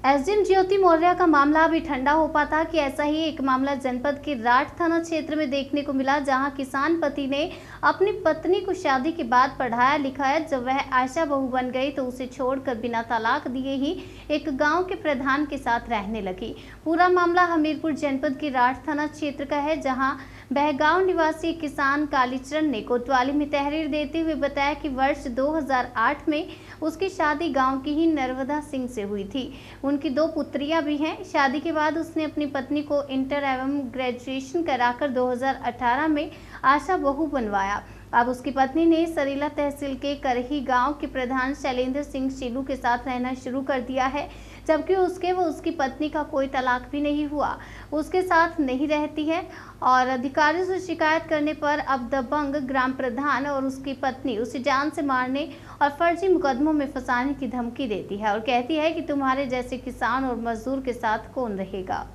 SDM ज्योति मौर्य का मामला अभी ठंडा हो पाता कि ऐसा ही एक मामला जनपद के राठ थाना क्षेत्र में देखने को मिला, जहां किसान पति ने अपनी पत्नी को शादी के बाद पढ़ाया लिखाया। जब वह आशा बहू बन गई तो उसे छोड़कर बिना तलाक दिए ही एक गांव के प्रधान के साथ रहने लगी। पूरा मामला हमीरपुर जनपद के राठ थाना क्षेत्र का है, जहां बहगांव निवासी किसान कालीचरण ने कोतवाली में तहरीर देते हुए बताया कि वर्ष 2008 में उसकी शादी गांव की ही नर्मदा सिंह से हुई थी। उनकी 2 पुत्रियां भी हैं। शादी के बाद उसने अपनी पत्नी को इंटर एवं ग्रेजुएशन कराकर 2018 में आशा बहू बनवाया। अब उसकी पत्नी ने सरीला तहसील के करही गांव के प्रधान शैलेंद्र सिंह शीलू के साथ रहना शुरू कर दिया है, जबकि उसकी पत्नी का कोई तलाक भी नहीं हुआ, उसके साथ नहीं रहती है। और अधिकारियों से शिकायत करने पर अब दबंग ग्राम प्रधान और उसकी पत्नी उसे जान से मारने और फर्जी मुकदमों में फंसाने की धमकी देती है और कहती है कि तुम्हारे जैसे किसान और मजदूर के साथ कौन रहेगा।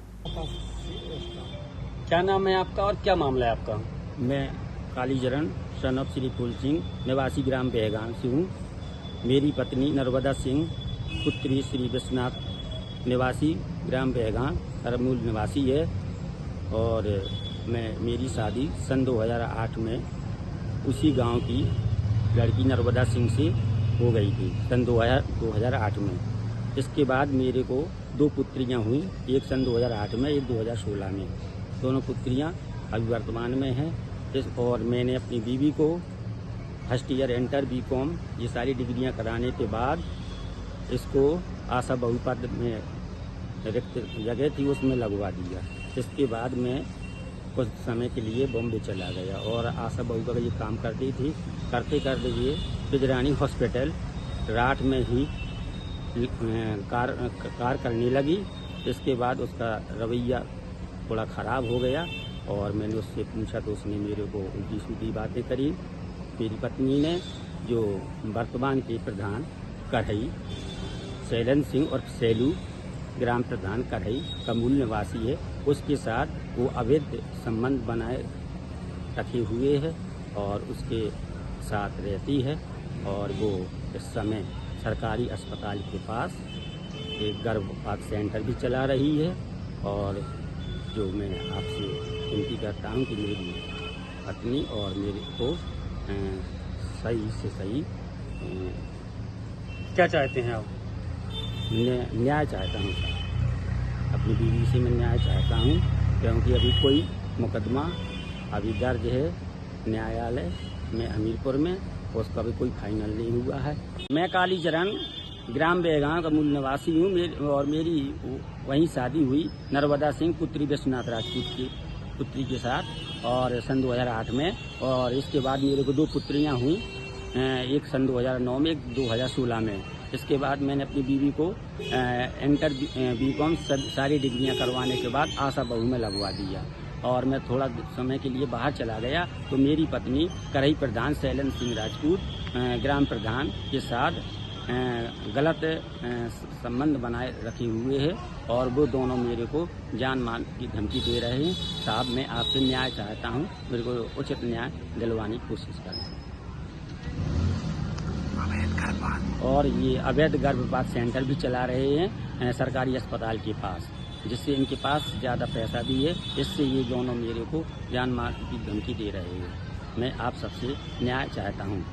क्या नाम है आपका और क्या मामला है आपका? मैं कालीचरण सन ऑफ श्री फूल सिंह निवासी ग्राम बहगांव से हूँ। मेरी पत्नी नर्मदा सिंह पुत्री श्री विश्वनाथ निवासी ग्राम बहगांव अरमूल निवासी है और मेरी शादी सन 2008 में उसी गांव की लड़की नर्मदा सिंह से हो गई थी सन 2008 में। इसके बाद मेरे को 2 पुत्रियां हुई, एक सन 2008 में, एक 2016 में। दोनों पुत्रियां अभी वर्तमान में हैं। और मैंने अपनी बीवी को फर्स्ट ईयर इंटर बीकॉम ये सारी डिग्रियां कराने के बाद इसको आशा बहू पद में रिक्त जगह थी उसमें लगवा दिया। इसके बाद मैं कुछ समय के लिए बॉम्बे चला गया और आशा बहू का ये काम करती थी। करते करते ये बिजरानी हॉस्पिटल राठ में ही कार करने लगी। इसके बाद उसका रवैया थोड़ा ख़राब हो गया और मैंने उससे पूछा तो उसने मेरे को उल्टी सीधी बातें करी। मेरी पत्नी ने, जो वर्तमान के प्रधान करही शैलेंद्र सिंह और सैलू ग्राम प्रधान करही का मूल निवासी है, उसके साथ वो अवैध संबंध बनाए रखे हुए है और उसके साथ रहती है। और वो इस समय सरकारी अस्पताल के पास एक गर्भपात सेंटर भी चला रही है। और जो मैं आपसे विनती करता हूँ कि मेरी पत्नी और मेरे को सही से सही क्या चाहते हैं आप? न्याय चाहता हूँ सर, अपनी बीवी से मैं न्याय चाहता हूँ, क्योंकि अभी कोई मुकदमा अभी दर्ज है न्यायालय में हमीरपुर में, उसका भी कोई फाइनल नहीं हुआ है। मैं कालीचरण ग्राम बहगांव का मूल निवासी हूँ और मेरी वहीं शादी हुई नर्मदा सिंह पुत्री विश्वनाथ राजपूत की पुत्री के साथ और सन 2008 में। और इसके बाद मेरे को 2 पुत्रियां हुई, एक सन 2009 में, एक 2016 में। इसके बाद मैंने अपनी बीवी को इंटर बीकॉम सारी डिग्रियां करवाने के बाद आशा बहू में लगवा दिया और मैं थोड़ा समय के लिए बाहर चला गया तो मेरी पत्नी करही प्रधान शैलेंद्र सिंह राजपूत ग्राम प्रधान के साथ गलत संबंध बनाए रखे हुए हैं और वो दोनों मेरे को जान माल की धमकी दे रहे हैं। साहब, मैं आपसे न्याय चाहता हूँ, मेरे को उचित न्याय दिलवाने की कोशिश करें। और ये अवैध गर्भपात सेंटर भी चला रहे हैं सरकारी अस्पताल के पास, जिससे इनके पास ज़्यादा पैसा भी है। इससे ये दोनों मेरे को जान माल की धमकी दे रहे हैं। मैं आप सबसे न्याय चाहता हूँ।